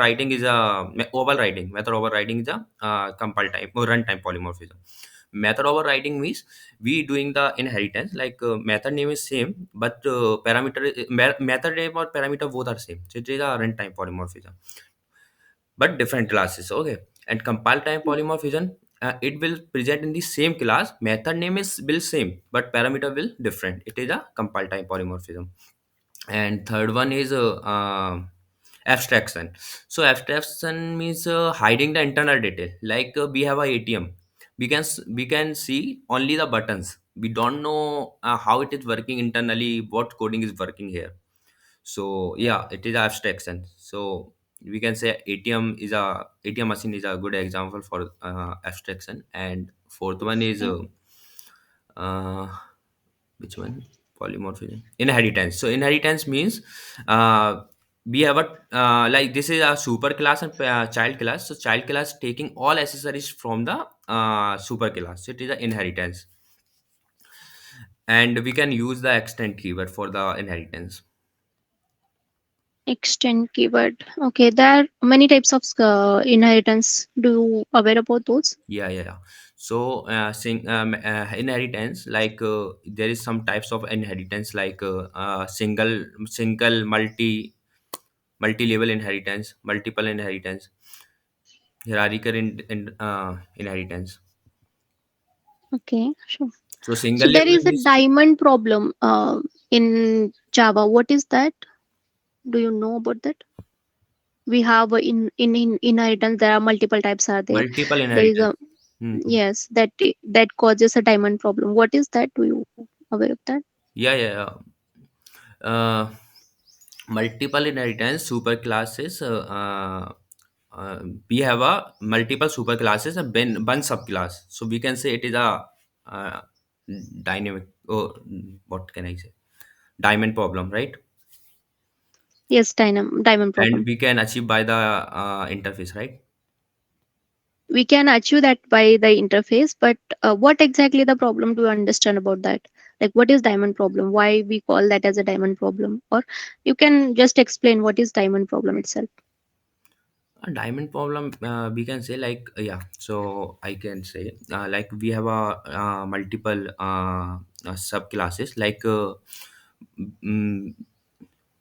writing is a overriding. Method overriding is a compile type or runtime polymorphism. Method overriding means we doing the inheritance, like method name is same, but method name or parameter both are same. So it is a runtime polymorphism, but different classes. Okay, and compile time polymorphism. It will present in the same class. Method name is will same, but parameter will different. It is a compile time polymorphism. And third one is abstraction. So abstraction means hiding the internal detail, like we have a ATM. We can see only the buttons. We don't know how it is working internally, what coding is working here. So yeah, it is abstraction. So we can say ATM machine is a good example for abstraction. And fourth one is Okay. uh, which one? Polymorphism, inheritance. So inheritance means uh, we have a like this is a super class and child class. So child class taking all accessories from the super class. So it is an inheritance, and we can use the extend keyword for the inheritance. Extend keyword. Okay, there are many types of inheritance. Do you aware about those? Yeah, yeah, yeah. So inheritance, like there is some types of inheritance, like single multi level inheritance, multiple inheritance, hierarchical inheritance. Okay, sure. So So single there level is a means, diamond problem in Java. What is that? Do you know about that? We have in inheritance there are multiple types are there. multiple There is inheritance. a Hmm. yes that causes a diamond problem. What is that? Do you aware of that? Yeah, yeah, yeah. Multiple inheritance super classes. We have a multiple super classes and one subclass. So we can say it is a uh, dynamic. Oh, what can I say? Diamond problem, right? Yes, diamond And problem. we can achieve by the interface, right? We can achieve that by the interface, but what exactly the problem do you understand about that? Like what is diamond problem? Why we call that as a diamond problem? Or you can just explain what is diamond problem itself. A diamond problem, we can say, like yeah. So I can say like we have a multiple subclasses, like mm,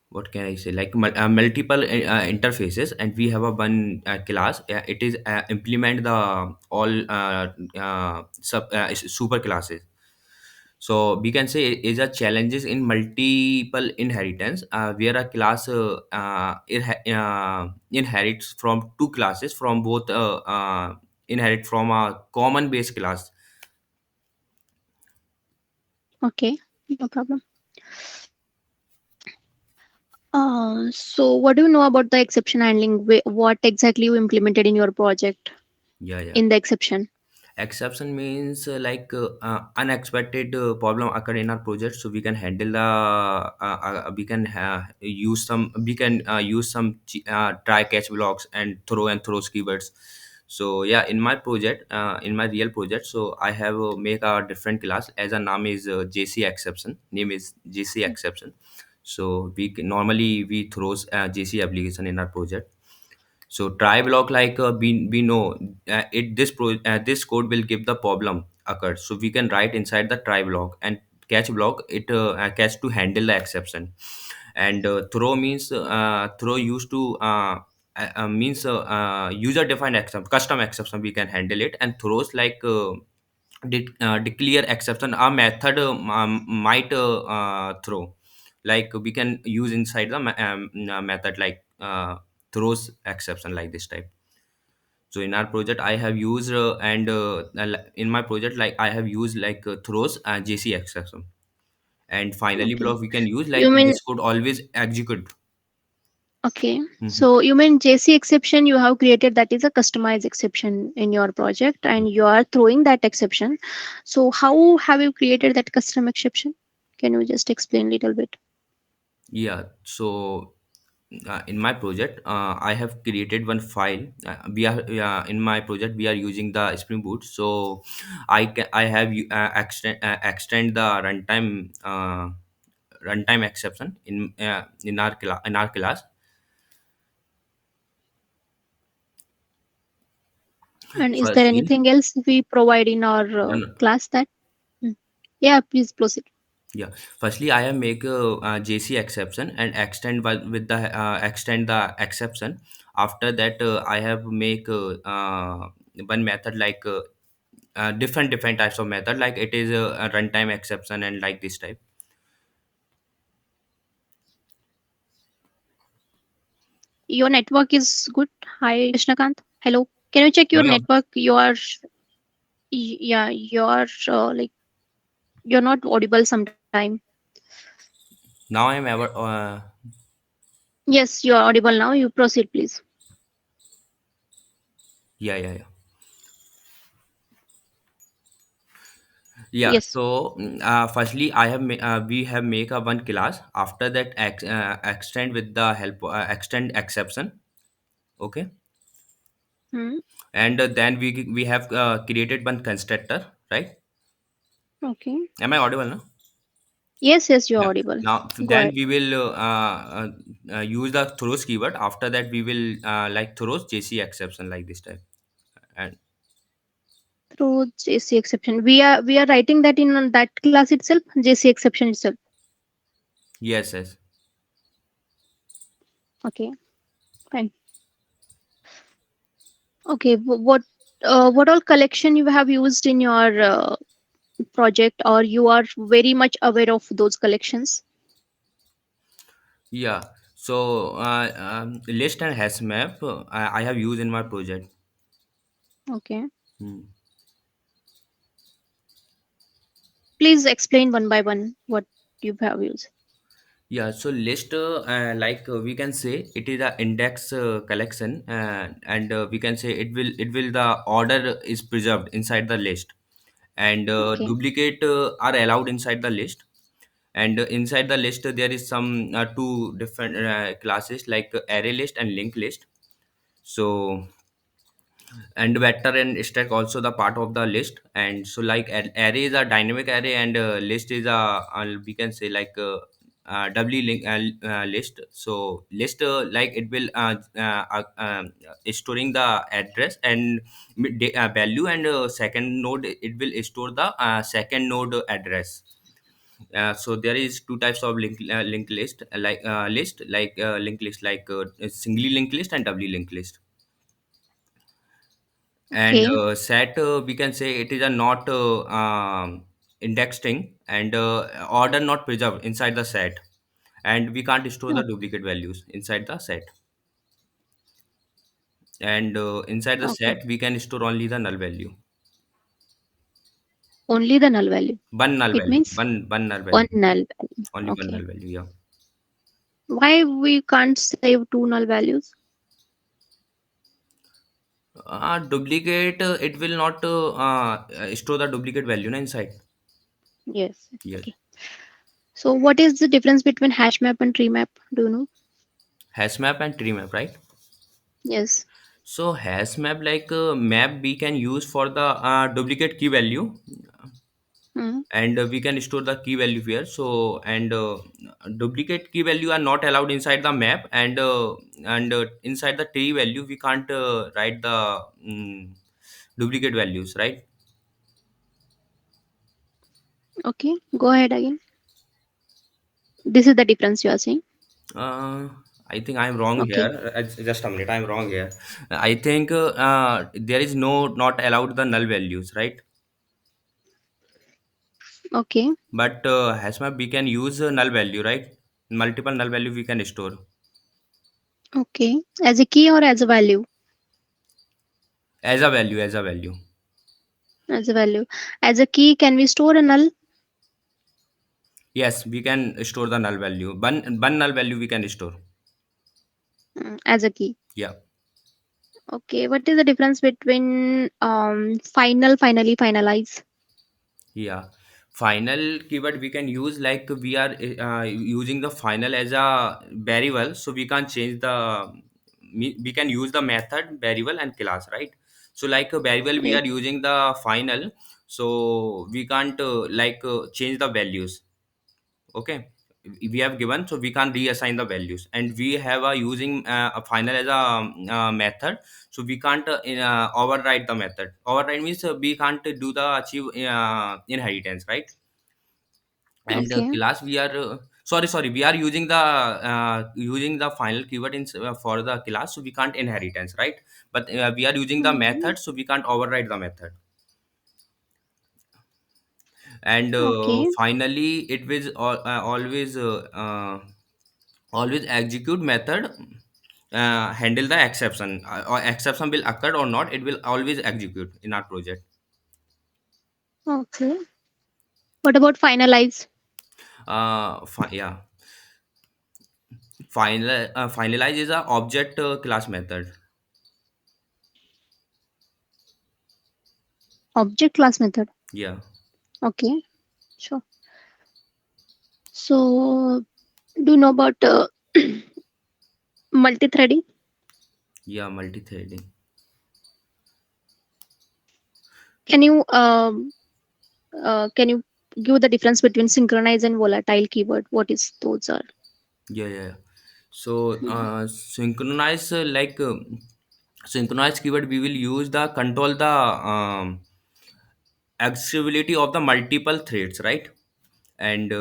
what can I say, like multiple interfaces, and we have a one class. It is implement the all super classes. So we can say is a challenges in multiple inheritance, where a class inherits from two classes from both inherit from a common base class. Okay, no problem. So what do you know about the exception handling? What exactly you implemented in your project Yeah, yeah. in the exception? Exception means like unexpected problem occur in our project, so we can handle the we can use some try catch blocks and throws keywords. So yeah, in my project, in my real project, so I have make a different class as a name is JC exception. Name is JC exception. So normally we throws JC application in our project. So try block, like we know this code will give the problem occurred. So we can write inside the try block, and catch block it catch to handle the exception. And throw means throw used to means user defined exception, custom exception we can handle it. And throws like declare exception a method might throw, like we can use inside the method, like throws exception like this type. So in our project I have used and in my project, like I have used like throws JC exception. And finally Okay. block we can use, You like mean this could always execute. okay. Mhm. So you mean JC exception you have created that is a customized exception in your project and you are throwing that exception. So how have you created that custom exception? Can you just explain a little bit? Yeah, so in my project I have created one file. We are in my project we are using the Spring Boot. So I have extend the runtime exception in our class. And is there Firstly, anything else we provide in our no, no, class that? Mm. Yeah, please proceed. yeah. Firstly, I have make a JC exception and extend with the extend the exception. After that, I have make one method like different types of method, like it is a runtime exception and like this type. Your network is good. Hi, Krishnakant. Hello. Can you check your Yeah, yeah. network? Yeah, like you're not audible sometime. Now I'm ever Yes, you are audible now. You proceed, please. yeah, yeah, yeah. Yeah, Yes. so firstly, we have make a one class. After that, extend with the help extend exception. Okay, Hmm. and then we have created one constructor, right? Okay. Am I audible now? Yes, yes, you're Yeah. audible. Now Go then ahead. we will use the throws keyword. After that, we will like throws JC exception like this type. And Through JC exception. We are writing that in that class itself, JC exception itself. yes, yes. Okay. Fine. Okay. What all collection you have used in your project, or you are very much aware of those collections? Yeah. So list and hash map I have used in my project. Okay. Hmm. Please explain one by one what you have used. Yeah, so list like we can say it is a index collection, and we can say it will the order is preserved inside the list, and Okay. duplicate are allowed inside the list, and inside the list there is some two different classes like array list and linked list. So and vector and stack also the part of the list, and so like array is a dynamic array, and list is we can say like doubly link list. So list like it will storing the address and value, and second node it will store the second node address. So there is two types of link list link list like singly linked list and doubly linked list. And Okay. set we can say it is a not indexing, and order not preserved inside the set, and we can't store the Oh, duplicate values inside the set, and inside the okay. set we can store only the null value. Only the null value. One null It value, means one null one value, null value. only one Okay. null value, yeah. Why we can't save two null values? Duplicate it will not store the duplicate value na inside. Yes, Yes. exactly. So what is the difference between hash map and tree map? Do you know? Hash map and tree map, right? Yes. So hash map like map we can use for the duplicate key value, Hmm. and we can store the key value here. So and duplicate key value are not allowed inside the map, and inside the tree value we can't write the duplicate values, right? Okay. Go ahead again. This is the difference you are saying. uh, I think I'm wrong here. Okay. Just a minute, I'm wrong here. I think there is no not allowed the null values, right? Okay. But hash map we can use null value, right? Multiple null value we can store Okay. As a key or as a value? as a value, as a value. As a value. As a key, can we store a null? Yes, we can store the null value. One null value we can store. As a key. Yeah, Okay. What is the difference between final, finally, finalize? yeah. Final keyword we can use like we are using the final as a variable, so we can change the we can use the method variable and class, right? So like a variable we Yes. are using the final, so we can't change the values. Okay. we have given, so we can't reassign the values, and we have a using a final as a method, so we can't override the method. Override means we can't do the achieve inheritance, right? And Okay. class we are sorry, we are using the final keyword in for the class, so we can't inheritance, right? But we are using the Okay. method, so we can't override the method. And Okay. finally it will always execute method, handle the exception, or exception will occur or not, it will always execute in our project. Okay. What about finalize? Yeah, finalize is a object class method. Object class method. Yeah. Okay. Sure. So, do you know about multi-threading? Yeah, multi-threading. Can you can you give the difference between synchronize and volatile keyword? What is those are? Yeah, yeah, yeah. So Hmm. synchronize keyword we will use the control the accessibility of the multiple threads, right? And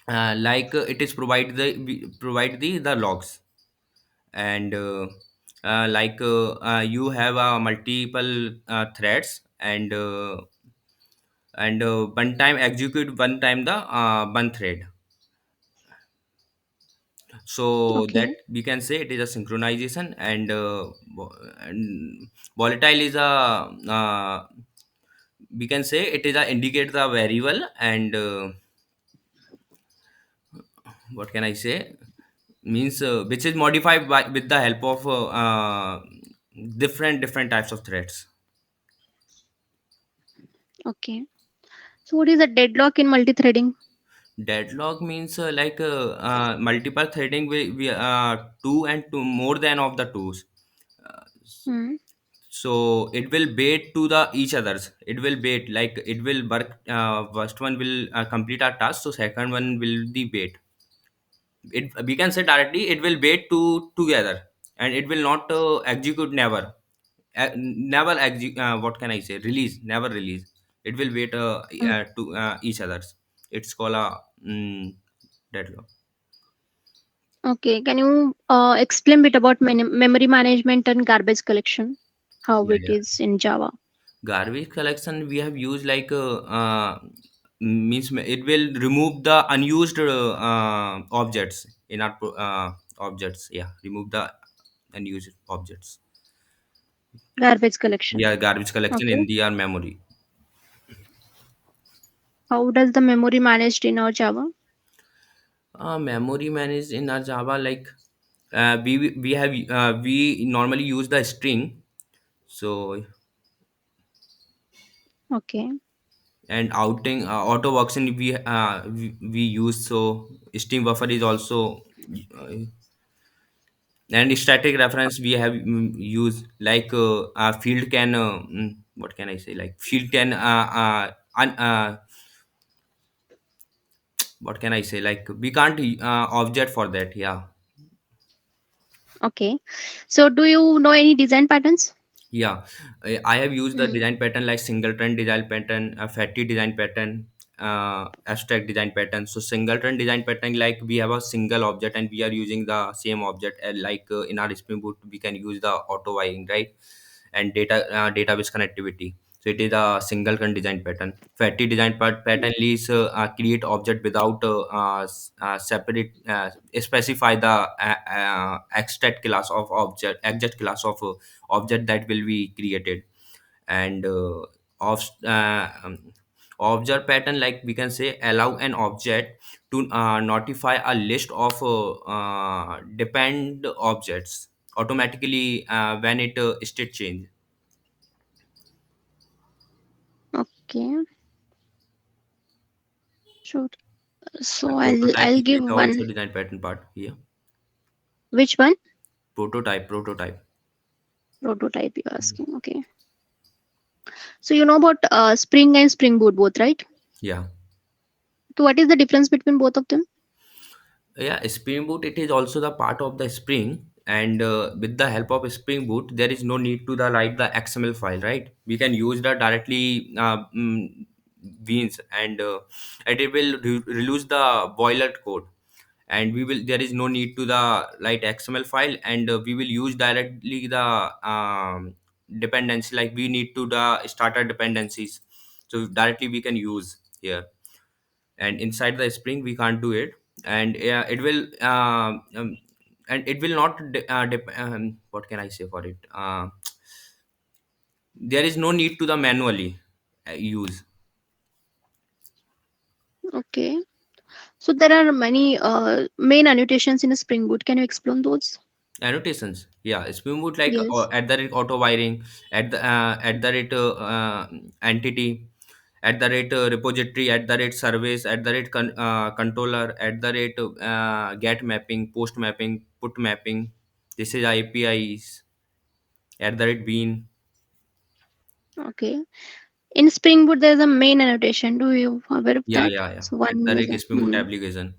it is provide the logs. And you have multiple threads, and one time execute one time the one thread, so that Okay. we can say it is a synchronization. And volatile is a we can say it is a indicate the variable. And what can I say, means which is modified with the help of different types of threads. Okay. So, what is a deadlock in multi-threading? Deadlock means multiple threading we two and two more than of the twos. uh, Hmm. so it will bait to the each others, it will bait, like it will work, first one will complete our task, so second one will the bait. It we can say directly it will bait to together, and it will not execute never. What can I say, release, never release. It will wait to each others. It's called a deadlock. Okay. Can you explain a bit about memory management and garbage collection? How Yeah, it yeah. is in Java? Garbage collection we have used means it will remove the unused objects in our objects. Yeah, remove the unused objects. Garbage collection. Yeah, garbage collection Okay. in the our memory. How does the memory managed in our Java? Memory managed in our Java, like we normally use the string. So, Okay. and outing auto works in we use, so string buffer is also uh, and static reference we have used, like field can what can I say, like field can what can I say, like we can't object for that. Yeah. Okay. So, do you know any design patterns? Yeah, I have used the Hmm. design pattern like singleton design pattern, fatty design pattern, abstract design pattern. So singleton design pattern, like we have a single object and we are using the same object. In our Spring Boot, we can use the auto wiring, right? And database connectivity. So it is a singleton design pattern. Fatty design pattern is create object without separate specify the extract class of object, exact class of object that will be created. And of object pattern, like we can say allow an object to notify a list of depend objects automatically when it state change. Okay. Sure. So, Prototype I'll is give also one. design pattern part here. Which one? Prototype. Prototype you're asking. Okay. So, you know about Spring and Spring Boot both, right? Yeah. So, what is the difference between both of them? Yeah, Spring Boot, it is also the part of the Spring, and with the help of Spring Boot, there is no need to the write the XML file, right? We can use the directly beans, and it will release the boiler code, and we will there is no need to the write XML file, and we will use directly the dependency, like we need to the starter dependencies, so directly we can use here. And inside the Spring we can't do it, and it will and it will not what can I say for it, there is no need to the manually use Okay. So there are many main annotations in a Spring Boot. Can you explain those? annotations. Yeah, Spring Boot, like Yes. at the rate auto wiring, at the rate entity, at the rate repository, at the rate service, at the rate controller, at the rate get mapping, post mapping, put mapping. This is APIs, at the rate bean. Okay. In Spring Boot, there is a main annotation. Do you aware of Yeah, that? yeah, yeah. So At one the is Rig Spring Boot application.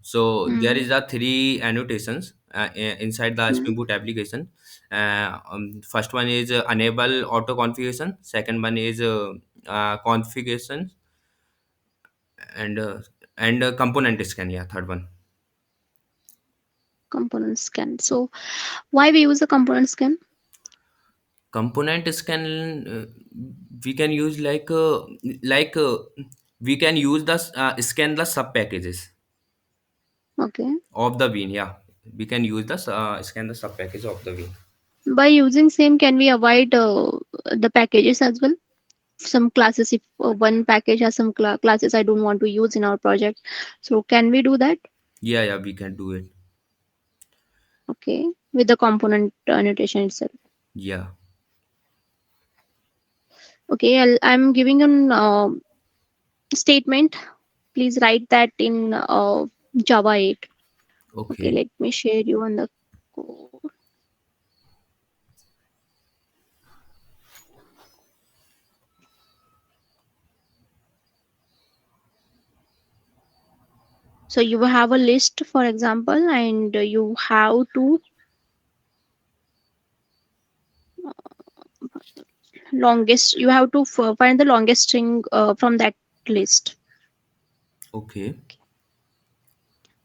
So there mm, is a three annotations inside the mm, Spring Boot application. First one is enable auto configuration. Second one is configuration, and component scan. Yeah, third one. component scan. So why we use a component scan? Component scan, we can use like we can use the scan the sub packages Okay. of the bean. Yeah, we can use the scan the sub package of the bean. By using same, can we avoid the packages as well? Some classes, if one package has some classes I don't want to use in our project, so can we do that? Yeah, yeah, we can do it. Okay, with the component annotation itself. Yeah. Okay, I'm giving an statement. Please write that in Java 8. Okay, Okay. let me share you on the code. So you have a list, for example, and you have to you have to find the longest string from that list. Okay.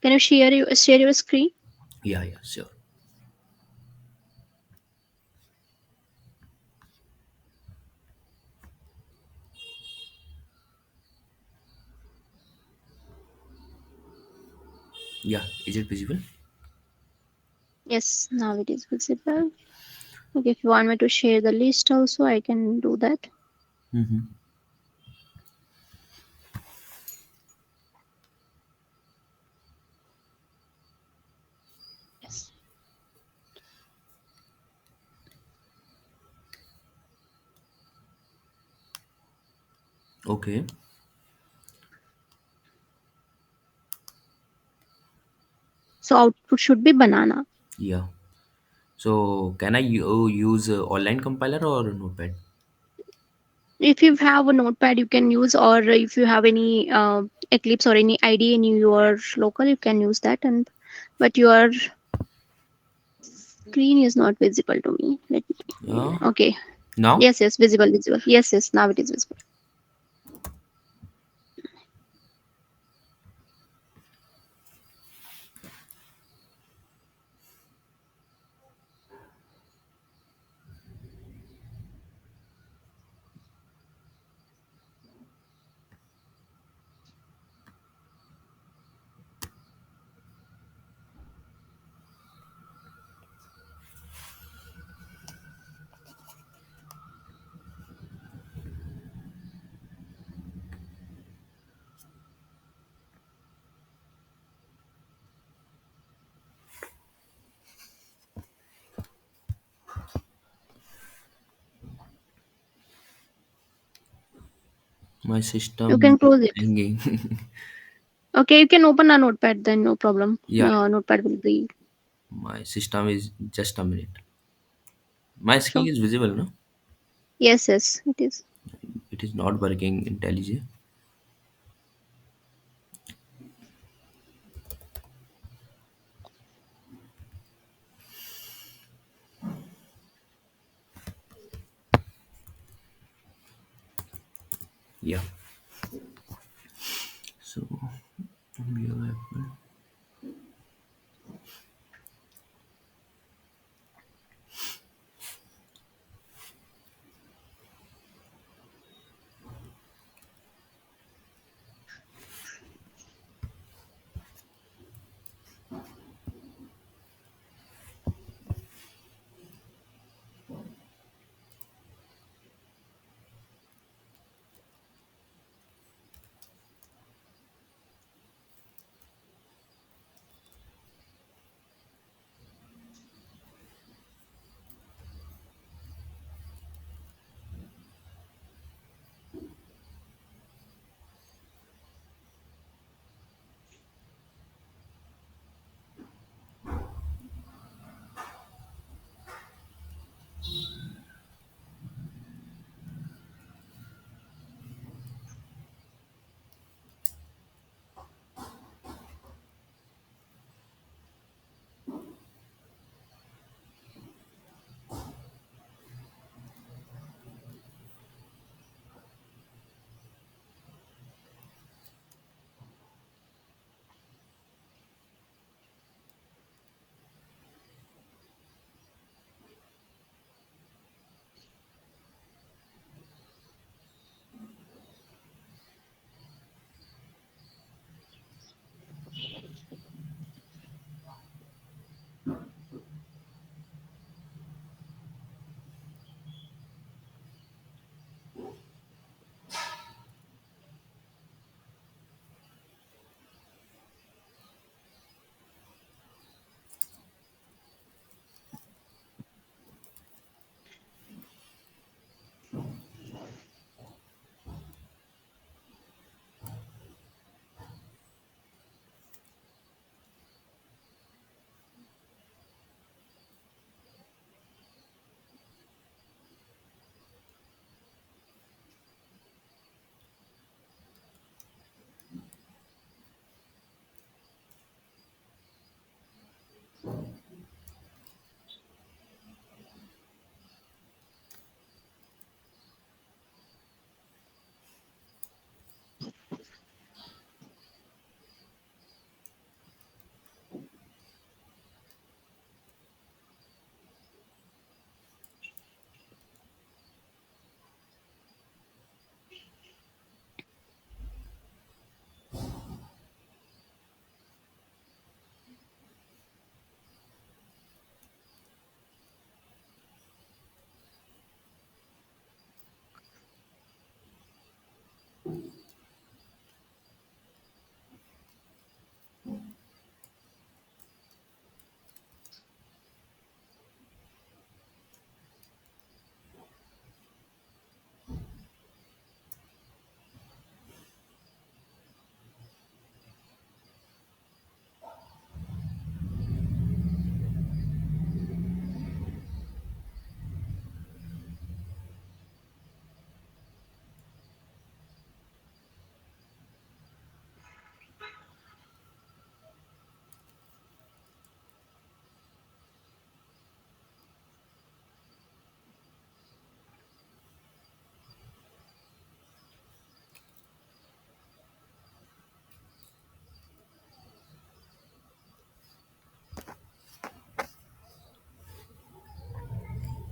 Can you share your screen? Yeah, yeah, sure. Yeah, is it visible? Yes, now it is visible. Okay, if you want me to share the list also, I can do that. Mm-hmm. Yes. Okay. So output should be banana. Yeah. So can I use online compiler or notepad? If you have a notepad, you can use, or if you have any Eclipse or any IDE in your local, you can use that. And but your screen is not visible to me. Yeah. Okay. Now? Yes, yes, visible, visible. Yes, yes, now it is visible. My You system can is close it. hanging. Okay, you can open a notepad then, no problem. Yeah, Notepad will be my system is just a minute. My screen sure. is visible, no? Yes, yes, it is. It is not working intelligent. Yeah. So we have-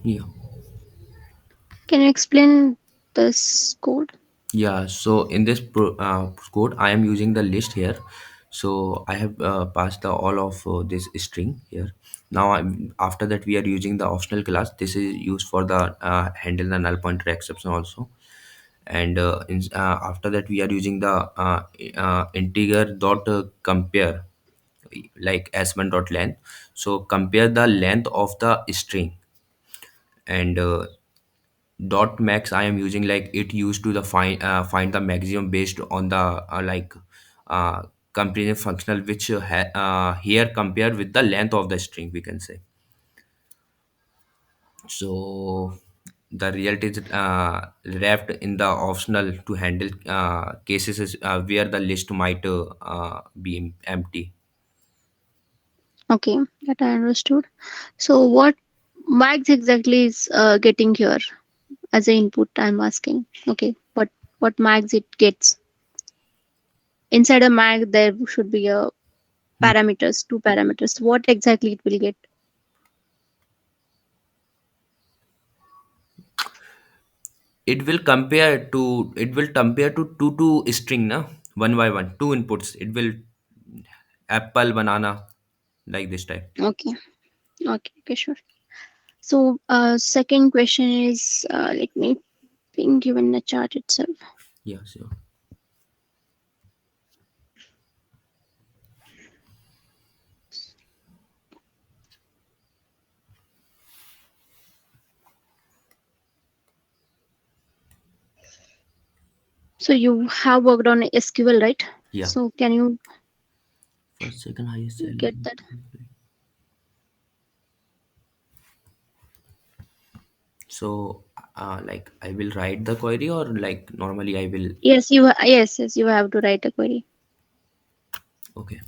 yeah. Can you explain this code? Yeah, so in this code, I am using the list here. So I have passed the all of this string here. Now, after that, we are using the optional class. This is used for the handle the null pointer exception also. And after that, we are using the integer dot compare, like s1 dot length. So compare the length of the string, and dot max I am using, like it used to the find the maximum based on the uh, comparison functional, which here compared with the length of the string, we can say. So the result is wrapped in the optional to handle cases where the list might be empty. Okay, that I understood. So what max exactly is getting here as an input? I'm asking. Okay, what? what max it gets. Inside a max, there should be a Hmm. parameters, two parameters. What exactly it will get? It will compare to two string na, one by one, two inputs. It will apple, banana, like this type. Okay, okay, sure. So, second question is, let me think given the chart itself. Yeah, sure. So you have worked on SQL, right? Yeah. So can you First, second highest salary. get that? So, like I will write the query, or like normally I will. Yes, yes, you have to write a query. Okay.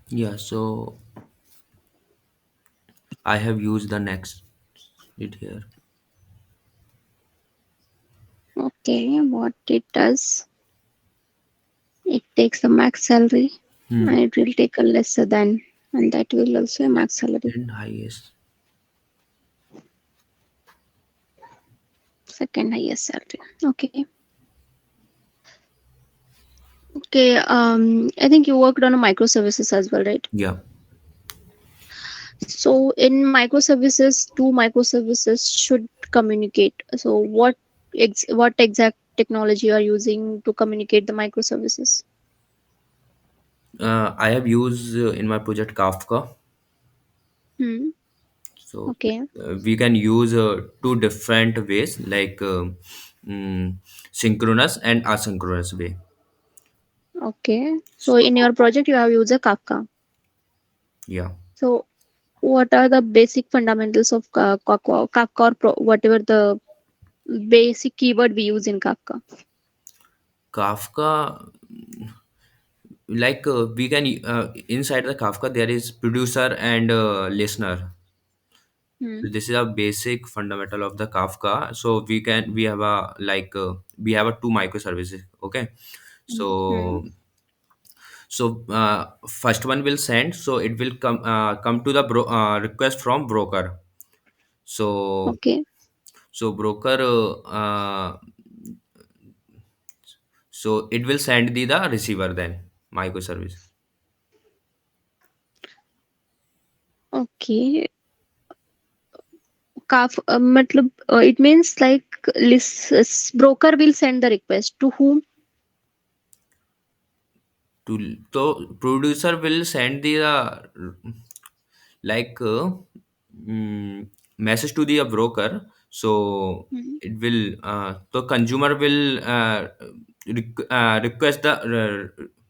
Yeah. So I have used the next it here. Okay, what it does, it takes the max salary Hmm. and it will take a lesser than, and that will also a max salary. And highest. Second highest salary. Okay. Okay. I think you worked on a microservices as well, right? Yeah. So in microservices, two microservices should communicate. So what exact technology you are using to communicate the microservices? I have used in my project Kafka. Hmm. So Okay. we can use two different ways, like mm, synchronous and asynchronous way. Okay. So So in your project, you have used a Kafka. yeah, So what are the basic fundamentals of Kafka, or whatever the basic keyword we use in Kafka? Kafka, like we can inside the Kafka there is producer and listener. Hmm. So this is a basic fundamental of the Kafka. So we have a like we have a two microservices. Okay, Hmm. so first one will send, so it will come to the request from broker. So Okay. broker so it will send the receiver then microservice. Okay. matlab, it means like broker will send the request to whom? To producer will send the like message to the broker. So Mhm. it will the consumer will request the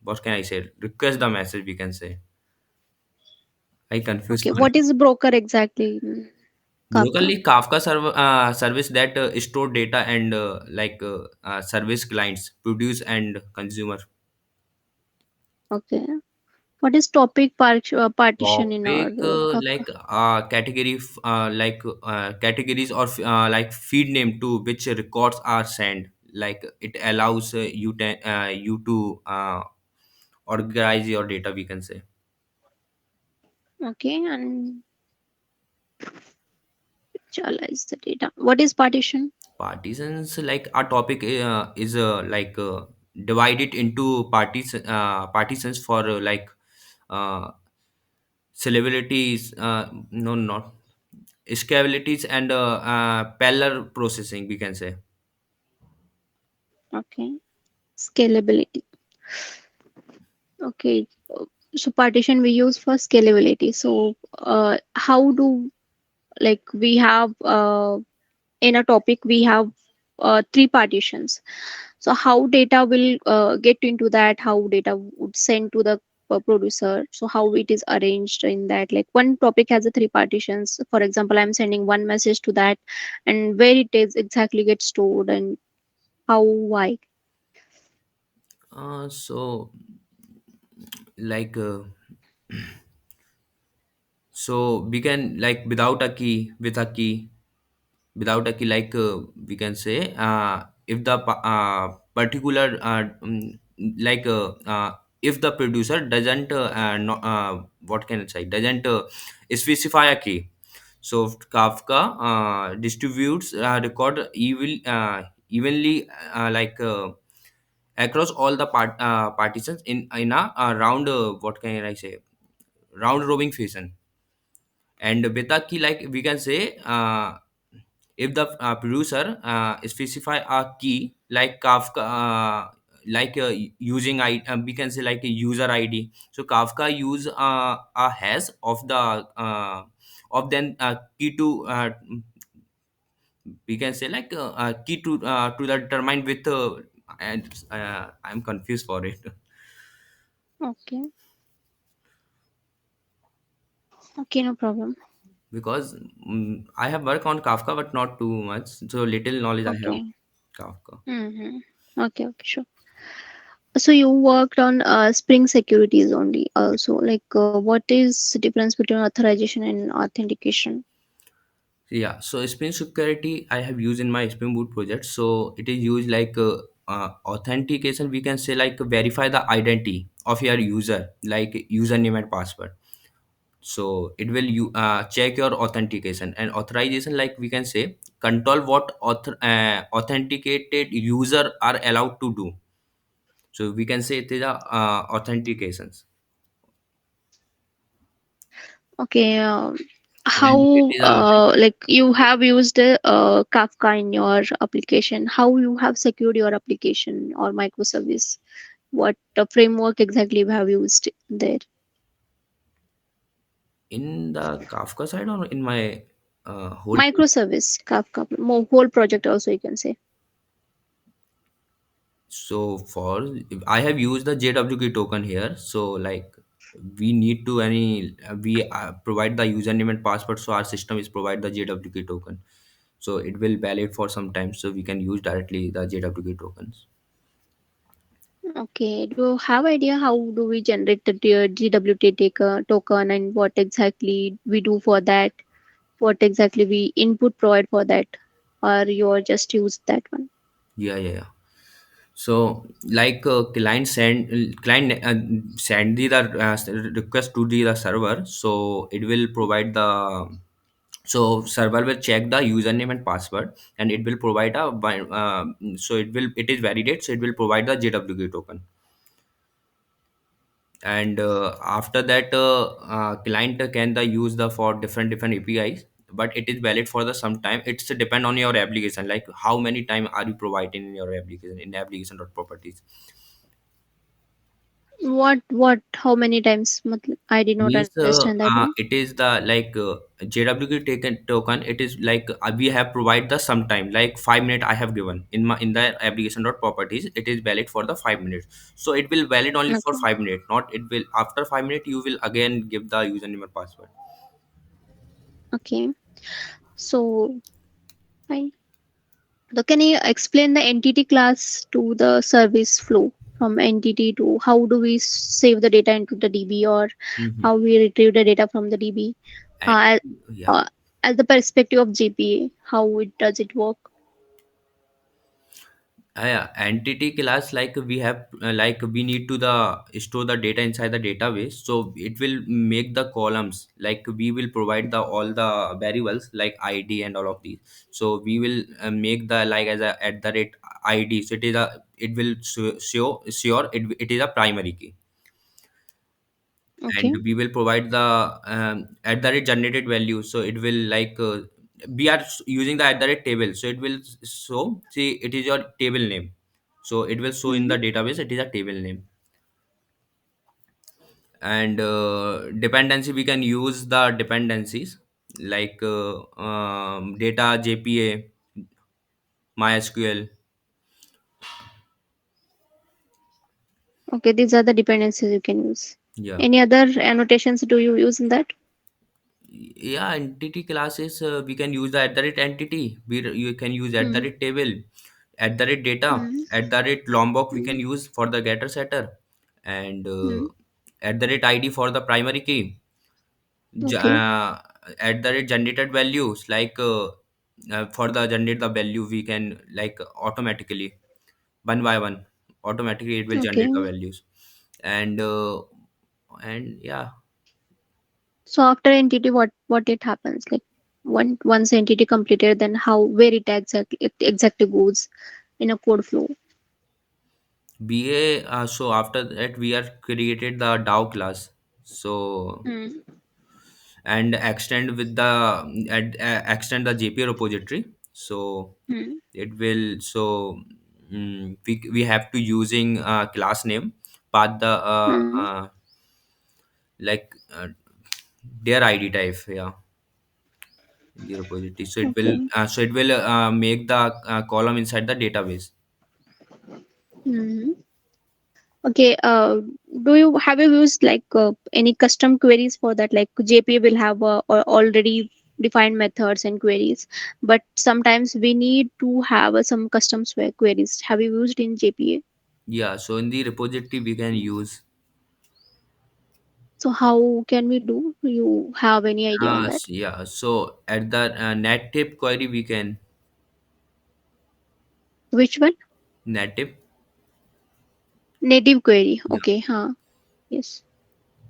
what can I say, request the message, we can say. I confused Okay, for what it. is broker exactly in Kafka? Brokerly Kafka service that store data and service clients produce and consumer. Okay. What is topic partition in our Topic Kafka? categories or like feed name to which records are sent. Like it allows you to organize your data, we can say. Okay, and visualize the data. What is partition? Partitions, like our topic is divide it into partitions for uh, scalabilities, no, not scalabilities and parallel processing, we can say. Okay, scalability. Okay, so partition we use for scalability. So, how do like we have in a topic we have three partitions. So how data will get into that, how data would send to the producer, so how it is arranged in that, like one topic has a three partitions. For example, I'm sending one message to that, and where it is exactly gets stored and how, why. So like so we can, like, without a key, with a key, without a key, we can say if the particular if the producer doesn't no, what can I say, doesn't specify a key, so Kafka distributes record evenly across all the partitions in a round what can I say, round robin fashion. And with a key, like we can say, if the producer specify a key like Kafka, using we can say like a user ID, so Kafka use a hash of then key to we can say key to the determine with and I'm confused for it. Okay, okay, no problem. Because I have worked on Kafka but not too much, so little knowledge I have Okay. Kafka. Mm-hmm. Okay, okay, sure. So you worked on Spring securities only also. Like, what is the difference between authorization and authentication? Yeah, so Spring Security I have used in my Spring Boot project. So it is used like authentication. We can say like verify the identity of your user, like username and password. So it will check your authentication and authorization. Like we can say control what authenticated user are allowed to do. So we can say it is a authentications, Okay, and it how is a like you have used Kafka in your application? How you have secured your application or microservice? What framework exactly you have used there? in the Kafka side or in my whole. Microservice, Kafka, whole project also you can say. So for I have used the JWT token here. So like we need to any we provide the username and password. So our system is provide the JWT token. So it will valid for some time. So we can use directly the JWT tokens. Okay, do you have idea how do we generate the GWT token and what exactly we do for that? What exactly we input provide for that? Or you are just use that one? Yeah, yeah, yeah. So like client send the request to the server. So it will provide the, so server will check the username and password, and it will provide so it is validate, so it will provide the JWT token. And after that client can the use the for different APIs, but it is valid for the some time. It's depend on your application, like how many time are you providing in your application, in application dot properties. How many times? I did not Means understand that one. it is the like JWT taken token. It is like we have provide the sometime like 5 minute I have given in the application dot properties. It is valid for the 5 minutes, so it will valid only for Okay. 5 minutes. Not it will after 5 minutes you will again give the username and password. Okay. So fine. So can you explain the entity class to the service flow from entity to how do we save the data into the DB, or Hmm. how we retrieve the data from the DB? And Uh, yeah. uh, as the perspective of JPA, how it does it work? Yeah, entity class like we have like we need to the store the data inside the database, so it will make the columns like we will provide the all the variables like ID and all of these. So we will make the like as a at the rate ID. So it is a it will show sure it is a primary key, Okay. and we will provide the at the rate generated value. So it will like we are using the at the rate table, so it will show see it is your table name, so it will show in Hmm. the database it is a table name. And dependency we can use the dependencies like data JPA, MySQL. Okay, these are the dependencies you can use. Yeah. Any other annotations do you use in that? Yeah, entity classes we can use the at the rate entity, you can use at the Hmm. rate table, at the rate data, Hmm. at the rate lombok we Hmm. can use for the getter setter, and Hmm. at the rate ID for the primary key. J- Okay. uh, at the rate generated values like for the generate the value we can like automatically one by one automatically it will generate the Okay. values. And yeah. So after entity, what it happens? Like once entity completed, then how where it exactly goes in a code flow? BA so after that we are created the DAO class, so Hmm. and extend with the extend the JPA repository. So Hmm. it will so we have to using class name path the Hmm. like their ID type, yeah, in the repository. Okay. So it will make the column inside the database. Hmm. Okay. Do you have you used like any custom queries for that? Like JPA will have already defined methods and queries, but sometimes we need to have some custom queries. Have you used in JPA? Yeah, so in the repository we can use So how can we do? You have any idea on that? yeah, so at the native query we can Which one? native. Native query. Yeah. Okay. Huh. Yes.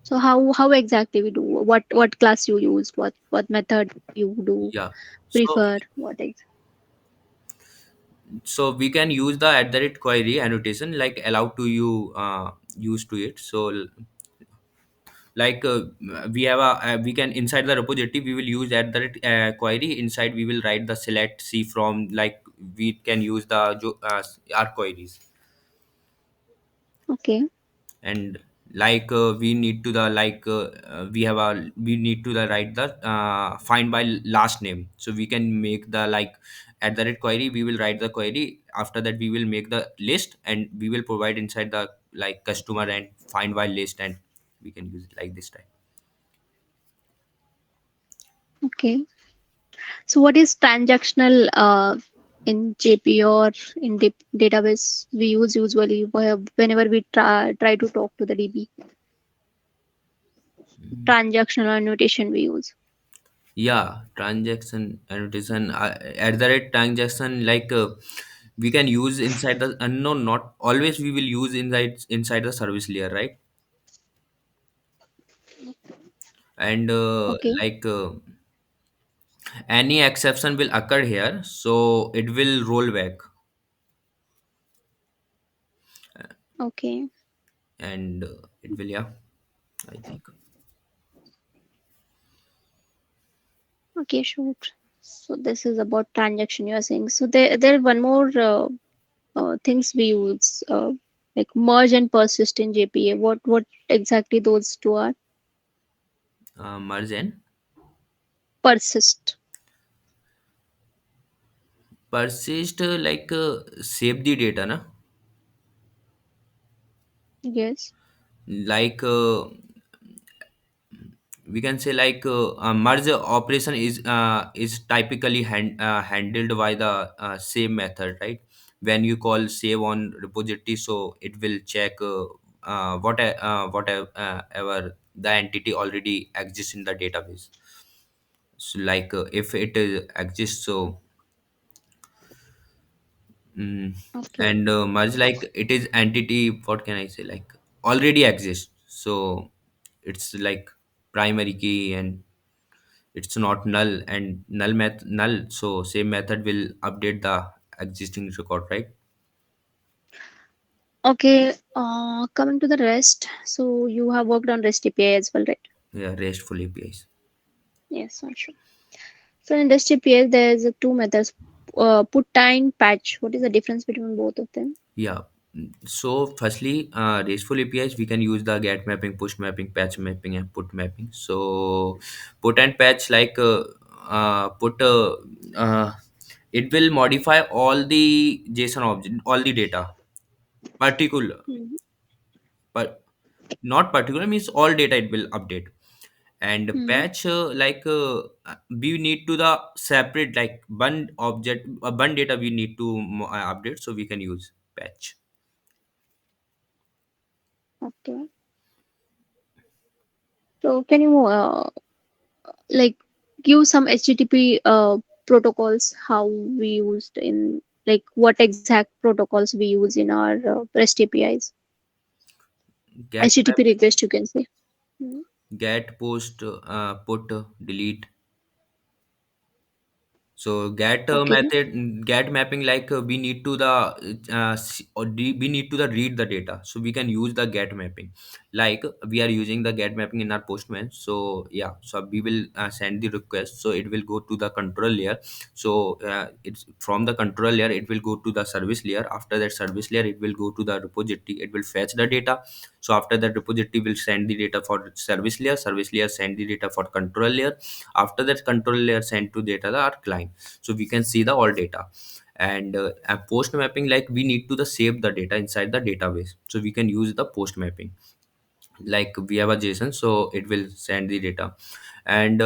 So how exactly we do? What class you use? What method you do Yeah. So prefer? What we can use the at the rate query annotation like allow to you use to it. So like we have a we can inside the repository we will use at the rate query, inside we will write the select c from like we can use the our queries. Okay. And like we need to the like we have a we need to the write the find by last name, so we can make the like at the rate query we will write the query, after that we will make the list and we will provide inside the like customer and find by list, and we can use it like this type. Okay. So what is transactional in JP or in database we use usually whenever we try to talk to the DB? Transactional annotation we use. Yeah, transaction annotation at the rate transaction like we can use inside the no not always we will use inside the service layer, right? And Okay. like any exception will occur here, so it will roll back. Okay. And it will, yeah, I think. Okay. Sure. So this is about transaction you are saying. So there one more things we use. Like merge and persist in JPA. What exactly those two are? Merge and Persist. persist, like save the data, na? Yes. Like we can say like merge operation is typically handled by the same method, right? When you call save on repository, so it will check whatever the entity already exists in the database. So like if it exists, so mm, Okay. and merge, like it is entity, what can I say, like already exists, so it's like primary key, and it's not null, and null, so same method will update the existing record, right? Okay. Coming to the REST. So you have worked on REST API as well, right? Yeah, RESTful APIs. Yes, I'm sure. So in REST API, there's two methods. Put and patch. What is the difference between both of them? Yeah. So firstly, RESTful APIs, we can use the get mapping, push mapping, patch mapping, and put mapping. So put and patch, like put it will modify all the JSON object, all the data, particular, Mhm. but not particular means all data it will update. And Mhm. patch, like we need to the separate, like one object, one data we need to update, so we can use patch. Okay. So can you like give some HTTP protocols how we used in like what exact protocols we use in our REST APIs? Get map, HTTP request you can say. Mhm. get, post, put, delete. So get Okay. method, get mapping, like we need to the we need to the read the data, so we can use the get mapping. Like we are using the get mapping in our postman, so yeah, so we will send the request, so it will go to the control layer. So it's from the control layer, it will go to the service layer. After that service layer, it will go to the repository, it will fetch the data. So after that, repository will send the data for service layer, service layer send the data for control layer. After that, control layer send to data the our client, so we can see the all data. And a post mapping, like we need to the save the data inside the database, so we can use the post mapping. Like we have a JSON, so it will send the data. And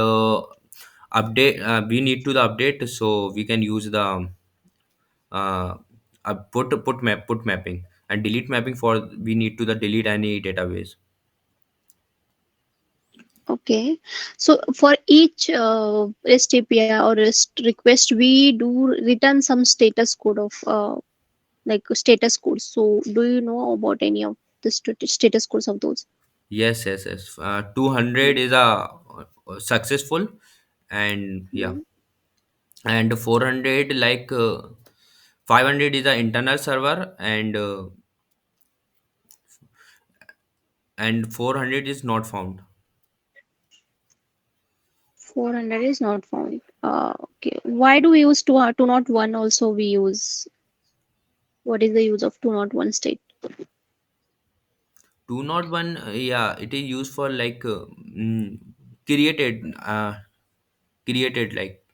update, we need to the update, so we can use the uh, put mapping. And delete mapping, for we need to the delete any database. Okay. So for each REST API or REST request, we do return some status code of like status codes. So do you know about any of the status codes of those? Yes, yes, yes. 200 is a successful, and yeah, Mhm. and 400, like 500 is the internal server, and 400 is not found. 400 is not found. Okay. Why do we use 201 also we use? What is the use of 201 state? 201, yeah, it is used for like created, created like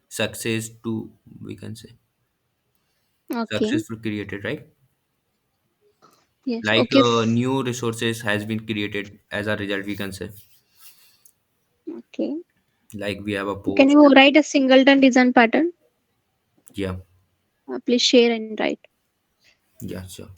success to, we can say, Okay. successful created, right? Yes. Like Okay. new resources has been created as a result, we can say. Okay. Like we have a Can post. you write a singleton design pattern? Yeah, Please share and write. yeah, sure.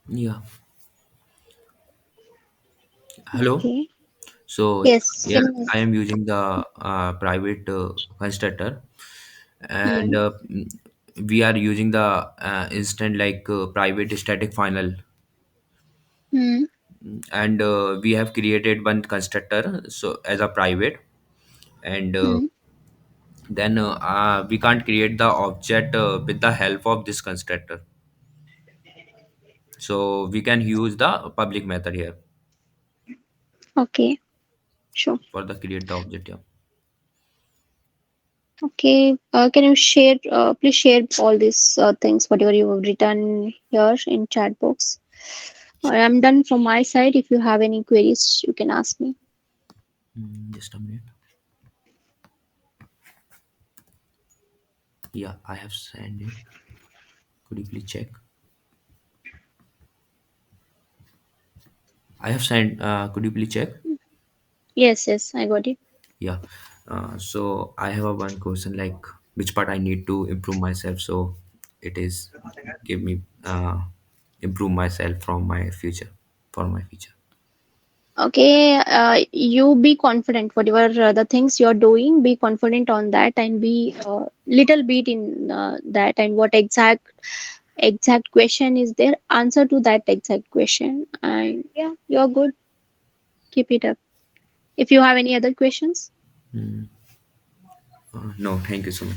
Yeah. Hello. Okay. So Yes. yeah, Can you? I am using the private constructor, and Hmm. we are using the instant like private static final, Hmm. and we have created one constructor so as a private, and Hmm. then we can't create the object with the help of this constructor. So we can use the public method here Okay. Sure. for the create the object. Yeah. Okay. Can you share? Please share all these things, whatever you have written here in chat box. I'm done from my side. If you have any queries, you can ask me. Just a minute. Yeah, I have sent it. Could you please check? I have sent. Could you please check? Yes. Yes. I got it. Yeah. So I have a one question like which part I need to improve myself. So it is give me improve myself from my future for my future. Okay. You be confident. Whatever the things you're doing, be confident on that and be little bit in that. And what exact question is there? Answer to that exact question. And yeah, you're good. Keep it up. If you have any other questions. No, thank you so much.